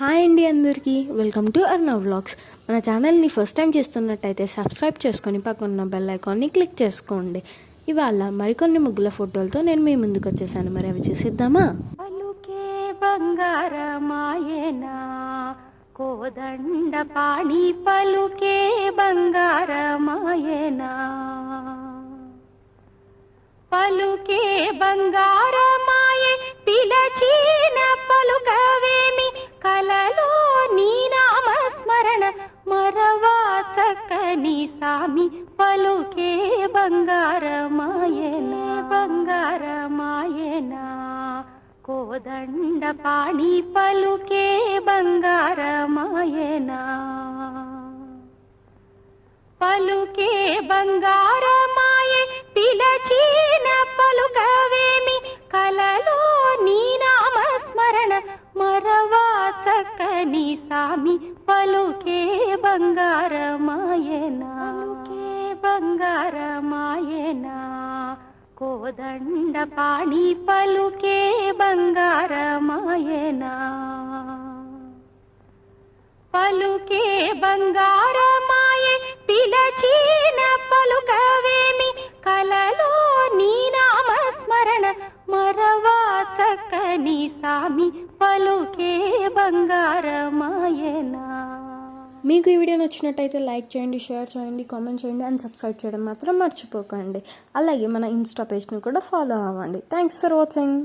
Hi అండి అందరికీ welcome to Arnav vlogs. మన ఛానల్ని ఫస్ట్ టైం చేస్తున్నట్టయితే సబ్స్క్రైబ్ చేసుకొని పక్కన బెల్ ఐకాన్ని క్లిక్ చేసుకోండి. ఇవాళ మరికొన్ని ముగ్గుల ఫోటోలతో నేను మీ ముందుకు వచ్చేసాను. మరి అవి చూసిద్దామా? పలుకే బంగారమాయేనా కోదండ పాణి పలుకే బంగారమాయేనా పలుకే బంగారమాయే పిలచిన పలుకవేమి కలలో నీ నామస్మరణ మరవా చక్కని సామి పలుకే బంగారమాయేనా బంగారమాయేనా కోదండ పాణి పలుకే బంగారమాయేనా పలుకే బంగారమాయే పిలచిన పలుకవేమి కలలో నీ నామస్మరణ మరవా చక్కని సామి పలుకే బంగారమాయేనా పలుకే బంగారమాయేనా కోదండ పాణి పలుకే బంగారమాయేనా పలుకే బంగారమాయే పిలచిన పలుకవేమి కలలో నీ నామస్మరణ మరవా చక్కని సామి పలుకే బంగారమాయేనా. మీకు ఈ వీడియో నచ్చినట్టయితే లైక్ చేయండి, షేర్ చేయండి, కామెంట్ చేయండి అండ్ సబ్స్క్రైబ్ చేయడం మాత్రం మర్చిపోకండి. అలాగే మన ఇన్స్టా పేజ్ని కూడా ఫాలో అవ్వండి. Thanks for watching.